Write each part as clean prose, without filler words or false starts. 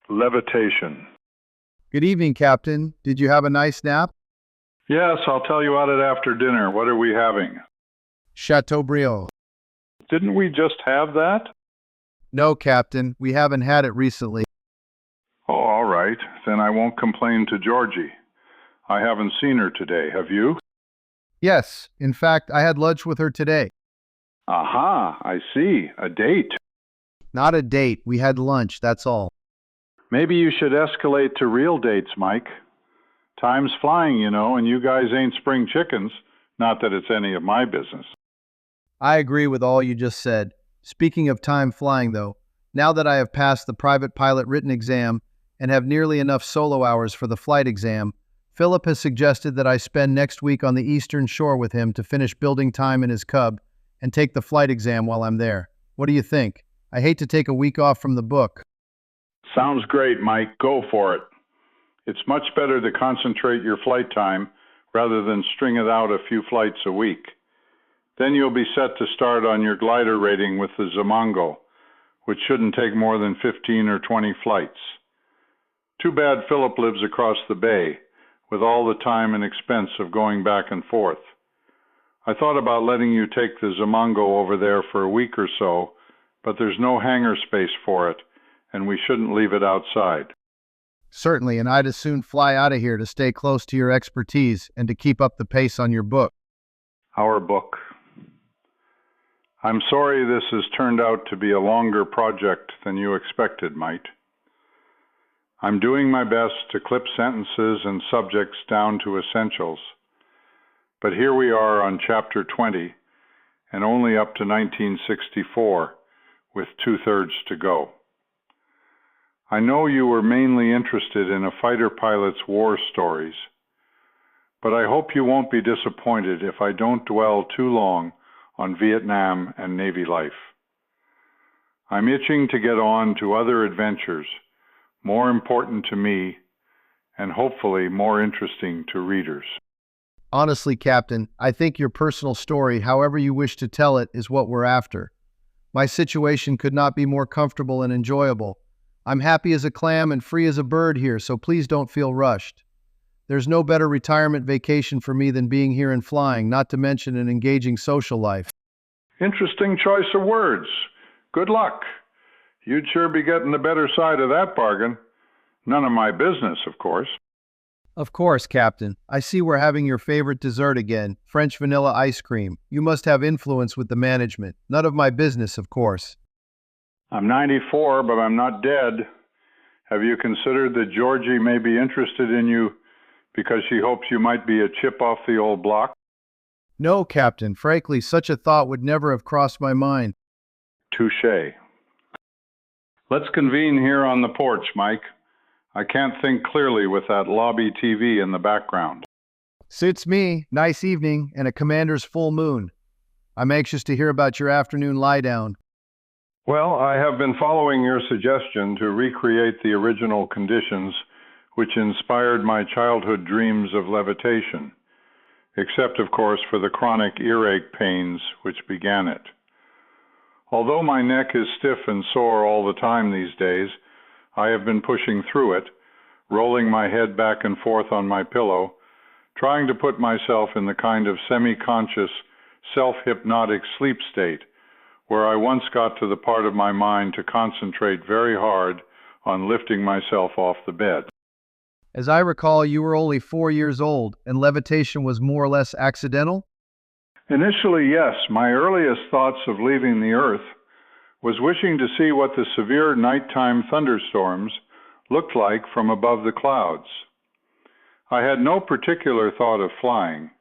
Levitation. Good evening, Captain. Did you have a nice nap? Yes, I'll tell you about it after dinner. What are we having? Chateaubriand. Didn't we just have that? No, Captain. We haven't had it recently. Oh, all right. Then I won't complain to Georgie. I haven't seen her today. Have you? Yes. In fact, I had lunch with her today. Aha, I see. A date. Not a date. We had lunch, that's all. Maybe you should escalate to real dates, Mike. Time's flying, and you guys ain't spring chickens. Not that it's any of my business. I agree with all you just said. Speaking of time flying, though, now that I have passed the private pilot written exam and have nearly enough solo hours for the flight exam, Philip has suggested that I spend next week on the Eastern Shore with him to finish building time in his Cub and take the flight exam while I'm there. What do you think? I hate to take a week off from the book. Sounds great, Mike. Go for it. It's much better to concentrate your flight time rather than string it out a few flights a week. Then you'll be set to start on your glider rating with the Zamango, which shouldn't take more than 15 or 20 flights. Too bad Philip lives across the bay, with all the time and expense of going back and forth. I thought about letting you take the Zamango over there for a week or so, but there's no hangar space for it, and we shouldn't leave it outside. Certainly, and I'd as soon fly out of here to stay close to your expertise and to keep up the pace on your book. Our book. I'm sorry this has turned out to be a longer project than you expected, Mike. I'm doing my best to clip sentences and subjects down to essentials. But here we are on Chapter 20, and only up to 1964, with 2/3 to go. I know you were mainly interested in a fighter pilot's war stories, but I hope you won't be disappointed if I don't dwell too long on Vietnam and Navy life. I'm itching to get on to other adventures, more important to me, and hopefully more interesting to readers. Honestly, Captain, I think your personal story, however you wish to tell it, is what we're after. My situation could not be more comfortable and enjoyable. I'm happy as a clam and free as a bird here, so please don't feel rushed. There's no better retirement vacation for me than being here and flying, not to mention an engaging social life. Interesting choice of words. Good luck. You'd sure be getting the better side of that bargain. None of my business, of course. Of course, Captain. I see we're having your favorite dessert again, French vanilla ice cream. You must have influence with the management. None of my business, of course. I'm 94, but I'm not dead. Have you considered that Georgie may be interested in you because she hopes you might be a chip off the old block? No, Captain. Frankly, such a thought would never have crossed my mind. Touché. Let's convene here on the porch, Mike. I can't think clearly with that lobby TV in the background. Suits me. Nice evening and a commander's full moon. I'm anxious to hear about your afternoon lie-down. Well, I have been following your suggestion to recreate the original conditions which inspired my childhood dreams of levitation, except, of course, for the chronic earache pains which began it. Although my neck is stiff and sore all the time these days, I have been pushing through it, rolling my head back and forth on my pillow, trying to put myself in the kind of semi-conscious, self-hypnotic sleep state where I once got to the part of my mind to concentrate very hard on lifting myself off the bed. As I recall, you were only 4 years old, and levitation was more or less accidental? Initially, yes. My earliest thoughts of leaving the Earth was wishing to see what the severe nighttime thunderstorms looked like from above the clouds. I had no particular thought of flying.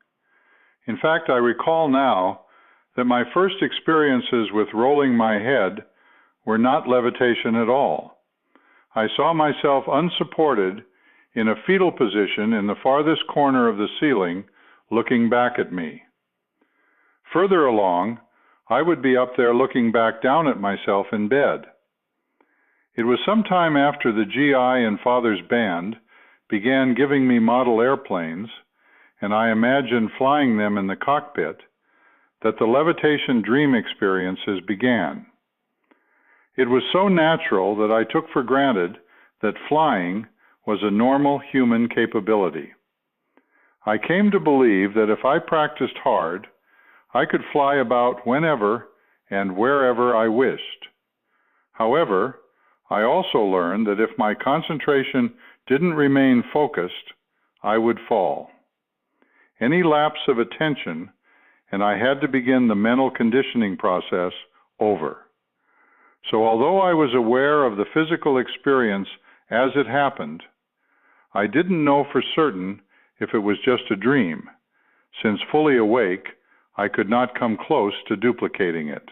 In fact, I recall now that my first experiences with rolling my head were not levitation at all. I saw myself unsupported in a fetal position in the farthest corner of the ceiling, looking back at me. Further along, I would be up there looking back down at myself in bed. It was some time after the GI and Father's Band began giving me model airplanes, and I imagined flying them in the cockpit, that the levitation dream experiences began. It was so natural that I took for granted that flying was a normal human capability. I came to believe that if I practiced hard, I could fly about whenever and wherever I wished. However, I also learned that if my concentration didn't remain focused, I would fall. Any lapse of attention, and I had to begin the mental conditioning process over. So although I was aware of the physical experience as it happened, I didn't know for certain if it was just a dream. Since fully awake, I could not come close to duplicating it.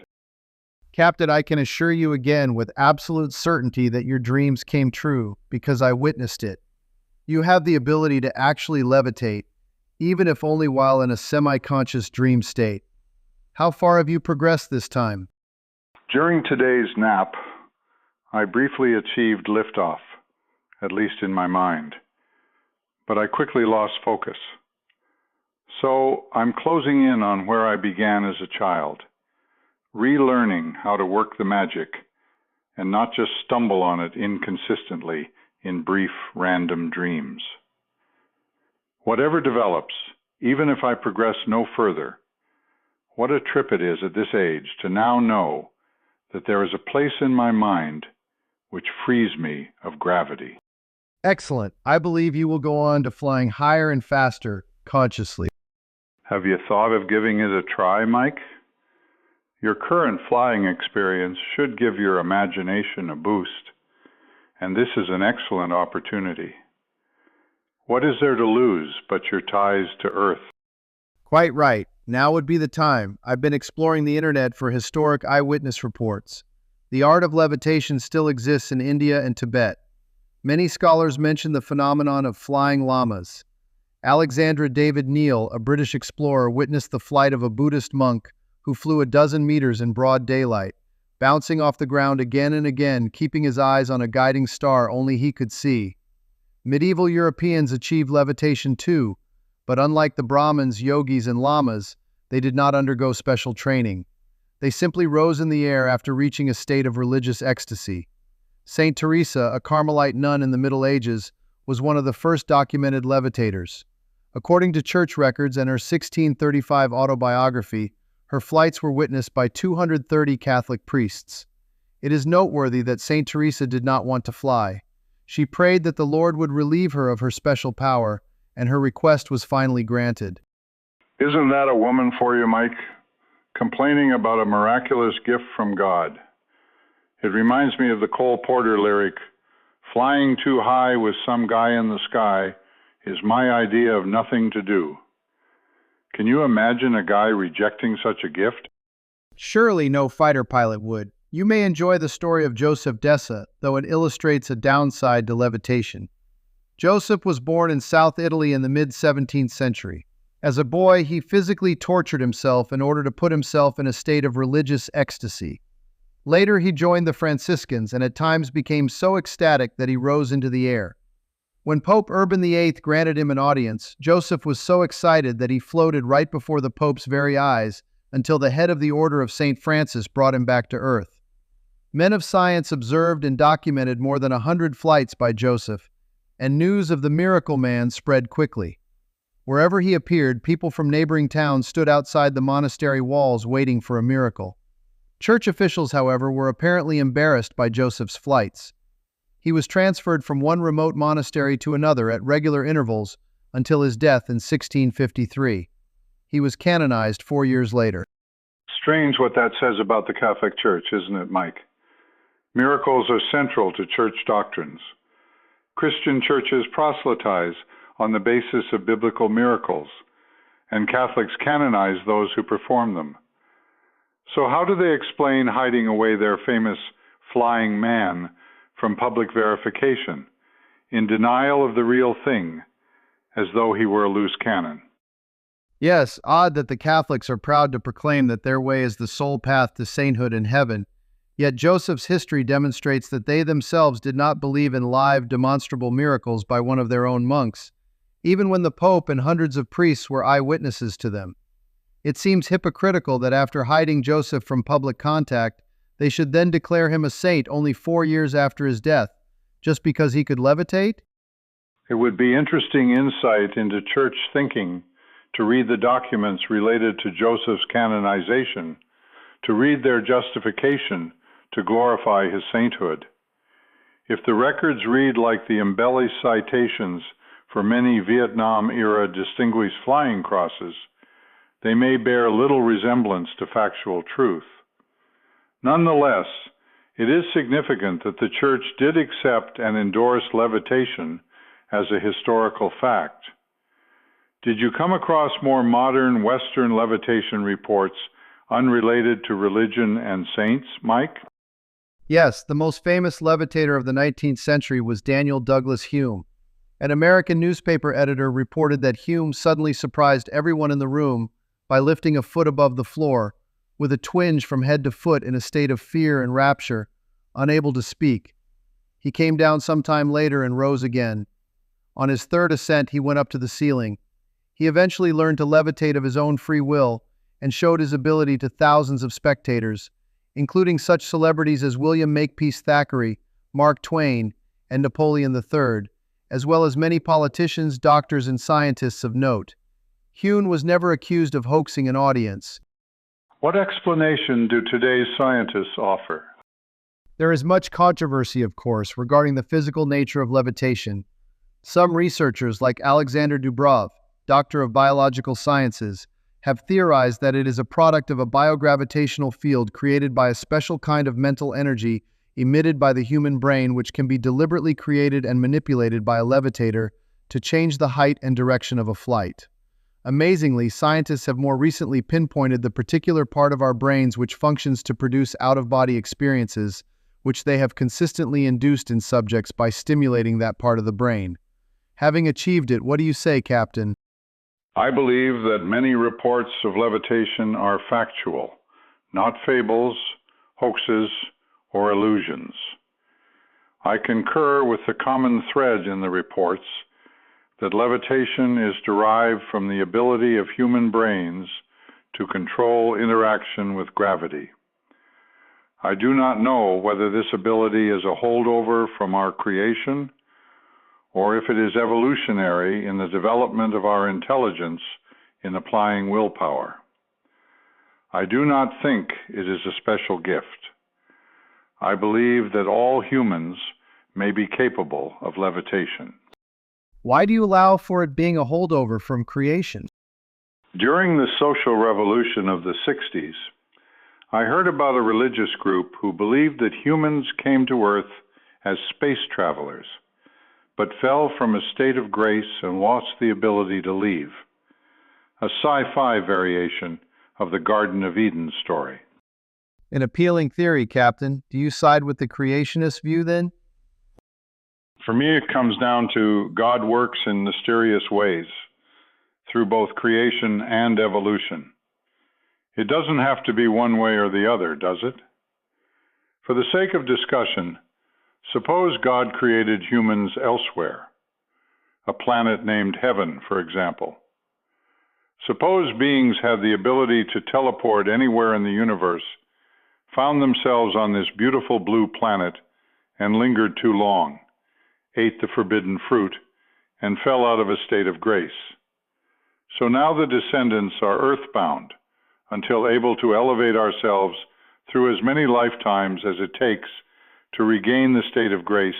Captain, I can assure you again with absolute certainty that your dreams came true because I witnessed it. You have the ability to actually levitate, even if only while in a semi-conscious dream state. How far have you progressed this time? During today's nap, I briefly achieved liftoff, at least in my mind, but I quickly lost focus. So I'm closing in on where I began as a child, relearning how to work the magic and not just stumble on it inconsistently in brief, random dreams. Whatever develops, even if I progress no further, what a trip it is at this age to now know that there is a place in my mind which frees me of gravity. Excellent. I believe you will go on to flying higher and faster consciously. Have you thought of giving it a try, Mike? Your current flying experience should give your imagination a boost, and this is an excellent opportunity. What is there to lose but your ties to Earth? Quite right. Now would be the time. I've been exploring the internet for historic eyewitness reports. The art of levitation still exists in India and Tibet. Many scholars mention the phenomenon of flying llamas. Alexandra David Neal, a British explorer, witnessed the flight of a Buddhist monk who flew 12 meters in broad daylight, bouncing off the ground again and again, keeping his eyes on a guiding star only he could see. Medieval Europeans achieved levitation too, but unlike the Brahmins, yogis, and lamas, they did not undergo special training. They simply rose in the air after reaching a state of religious ecstasy. Saint Teresa, a Carmelite nun in the Middle Ages, was one of the first documented levitators. According to church records and her 1635 autobiography, her flights were witnessed by 230 Catholic priests. It is noteworthy that Saint Teresa did not want to fly. She prayed that the Lord would relieve her of her special power, and her request was finally granted. Isn't that a woman for you, Mike? Complaining about a miraculous gift from God. It reminds me of the Cole Porter lyric, "Flying too high with some guy in the sky is my idea of nothing to do." Can you imagine a guy rejecting such a gift? Surely no fighter pilot would. You may enjoy the story of Joseph Dessa, though it illustrates a downside to levitation. Joseph was born in South Italy in the mid-17th century. As a boy, he physically tortured himself in order to put himself in a state of religious ecstasy. Later, he joined the Franciscans and at times became so ecstatic that he rose into the air. When Pope Urban VIII granted him an audience, Joseph was so excited that he floated right before the Pope's very eyes until the head of the Order of St. Francis brought him back to Earth. Men of science observed and documented more than 100 flights by Joseph, and news of the miracle man spread quickly. Wherever he appeared, people from neighboring towns stood outside the monastery walls waiting for a miracle. Church officials, however, were apparently embarrassed by Joseph's flights. He was transferred from one remote monastery to another at regular intervals until his death in 1653. He was canonized 4 years later. Strange what that says about the Catholic Church, isn't it, Mike? Miracles are central to church doctrines. Christian churches proselytize on the basis of biblical miracles, and Catholics canonize those who perform them. So how do they explain hiding away their famous flying man from public verification, in denial of the real thing, as though he were a loose cannon? Yes, odd that the Catholics are proud to proclaim that their way is the sole path to sainthood in heaven, yet Joseph's history demonstrates that they themselves did not believe in live, demonstrable miracles by one of their own monks, even when the Pope and hundreds of priests were eyewitnesses to them. It seems hypocritical that after hiding Joseph from public contact, they should then declare him a saint only 4 years after his death, just because he could levitate? It would be interesting insight into church thinking to read the documents related to Joseph's canonization, to read their justification to glorify his sainthood. If the records read like the embellished citations for many Vietnam-era distinguished flying crosses, they may bear little resemblance to factual truth. Nonetheless, it is significant that the Church did accept and endorse levitation as a historical fact. Did you come across more modern Western levitation reports unrelated to religion and saints, Mike? Yes, the most famous levitator of the 19th century was Daniel Douglas Hume. An American newspaper editor reported that Hume suddenly surprised everyone in the room by lifting a foot above the floor, with a twinge from head to foot in a state of fear and rapture, unable to speak. He came down some time later and rose again. On his third ascent, he went up to the ceiling. He eventually learned to levitate of his own free will and showed his ability to thousands of spectators, including such celebrities as William Makepeace Thackeray, Mark Twain, and Napoleon III, as well as many politicians, doctors, and scientists of note. Hume was never accused of hoaxing an audience. What explanation do today's scientists offer? There is much controversy, of course, regarding the physical nature of levitation. Some researchers, like Alexander Dubrov, Doctor of Biological Sciences, have theorized that it is a product of a biogravitational field created by a special kind of mental energy emitted by the human brain, which can be deliberately created and manipulated by a levitator to change the height and direction of a flight. Amazingly, scientists have more recently pinpointed the particular part of our brains which functions to produce out-of-body experiences, which they have consistently induced in subjects by stimulating that part of the brain. Having achieved it, what do you say, Captain? I believe that many reports of levitation are factual, not fables, hoaxes, or illusions. I concur with the common thread in the reports that levitation is derived from the ability of human brains to control interaction with gravity. I do not know whether this ability is a holdover from our creation or if it is evolutionary in the development of our intelligence in applying willpower. I do not think it is a special gift. I believe that all humans may be capable of levitation. Why do you allow for it being a holdover from creation? During the social revolution of the 60s, I heard about a religious group who believed that humans came to Earth as space travelers, but fell from a state of grace and lost the ability to leave. A sci-fi variation of the Garden of Eden story. An appealing theory, Captain. Do you side with the creationist view, then? For me, it comes down to God works in mysterious ways, through both creation and evolution. It doesn't have to be one way or the other, does it? For the sake of discussion, suppose God created humans elsewhere, a planet named Heaven, for example. Suppose beings had the ability to teleport anywhere in the universe, found themselves on this beautiful blue planet, and lingered too long, ate the forbidden fruit, and fell out of a state of grace. So now the descendants are earthbound until able to elevate ourselves through as many lifetimes as it takes to regain the state of grace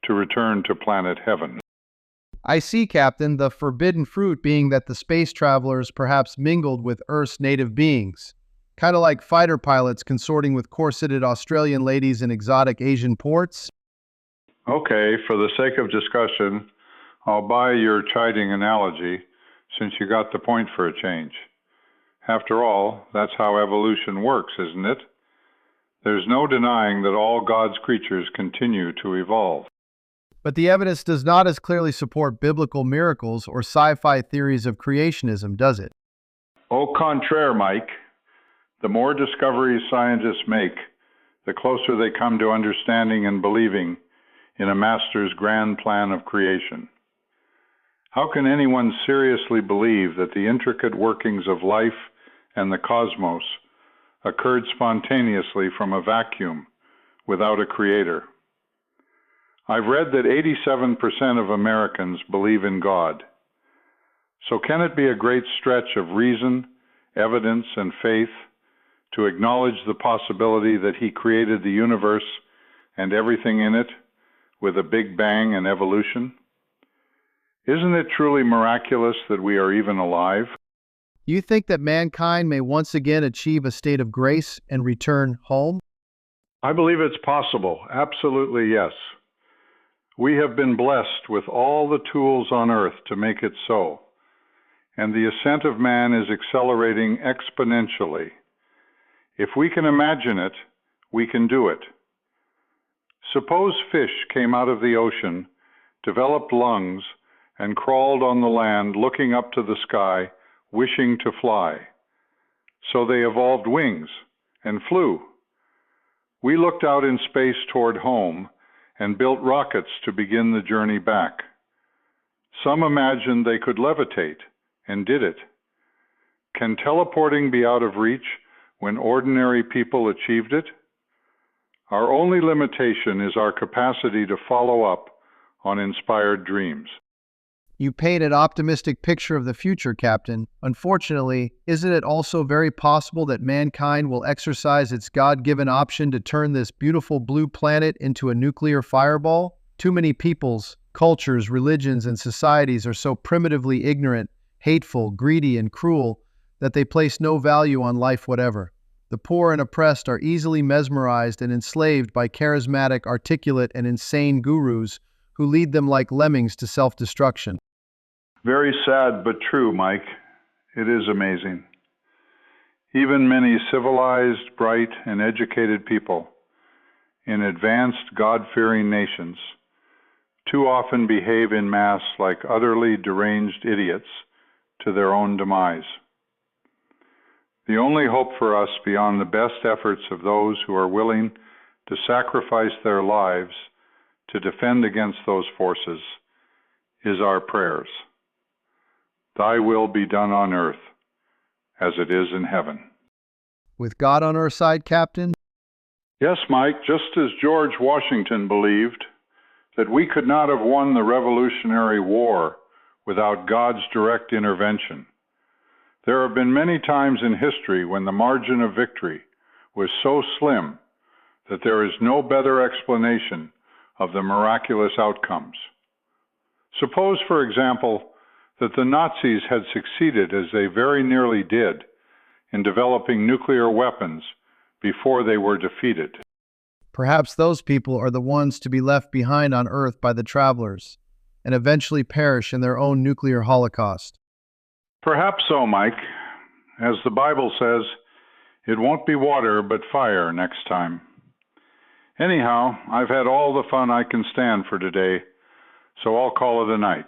to return to planet Heaven. I see, Captain, the forbidden fruit being that the space travelers perhaps mingled with Earth's native beings, kind of like fighter pilots consorting with corseted Australian ladies in exotic Asian ports. Okay, for the sake of discussion, I'll buy your chiding analogy since you got the point for a change. After all, that's how evolution works, isn't it? There's no denying that all God's creatures continue to evolve. But the evidence does not as clearly support biblical miracles or sci-fi theories of creationism, does it? Au contraire, Mike. The more discoveries scientists make, the closer they come to understanding and believing in a master's grand plan of creation. How can anyone seriously believe that the intricate workings of life and the cosmos occurred spontaneously from a vacuum without a creator? I've read that 87% of Americans believe in God. So can it be a great stretch of reason, evidence, and faith to acknowledge the possibility that He created the universe and everything in it with a big bang and evolution? Isn't it truly miraculous that we are even alive? You think that mankind may once again achieve a state of grace and return home? I believe it's possible. Absolutely, yes. We have been blessed with all the tools on earth to make it so, and the ascent of man is accelerating exponentially. If we can imagine it, we can do it. Suppose fish came out of the ocean, developed lungs, and crawled on the land looking up to the sky, wishing to fly. So they evolved wings and flew. We looked out in space toward home and built rockets to begin the journey back. Some imagined they could levitate and did it. Can teleporting be out of reach when ordinary people achieved it? Our only limitation is our capacity to follow up on inspired dreams. You paint an optimistic picture of the future, Captain. Unfortunately, isn't it also very possible that mankind will exercise its God-given option to turn this beautiful blue planet into a nuclear fireball? Too many peoples, cultures, religions, and societies are so primitively ignorant, hateful, greedy, and cruel that they place no value on life whatever. The poor and oppressed are easily mesmerized and enslaved by charismatic, articulate, and insane gurus who lead them like lemmings to self-destruction. Very sad but true, Mike. It is amazing. Even many civilized, bright, and educated people in advanced, God-fearing nations too often behave in mass like utterly deranged idiots to their own demise. The only hope for us beyond the best efforts of those who are willing to sacrifice their lives to defend against those forces is our prayers. Thy will be done on earth as it is in heaven. With God on our side, Captain? Yes, Mike, just as George Washington believed that we could not have won the Revolutionary War without God's direct intervention. There have been many times in history when the margin of victory was so slim that there is no better explanation of the miraculous outcomes. Suppose, for example, that the Nazis had succeeded, as they very nearly did, in developing nuclear weapons before they were defeated. Perhaps those people are the ones to be left behind on Earth by the travelers and eventually perish in their own nuclear holocaust. Perhaps so, Mike. As the Bible says, it won't be water but fire next time. Anyhow, I've had all the fun I can stand for today, so I'll call it a night.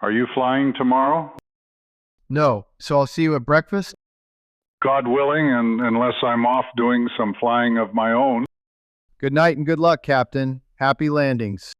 Are you flying tomorrow? No, so I'll see you at breakfast? God willing, and unless I'm off doing some flying of my own. Good night and good luck, Captain. Happy landings.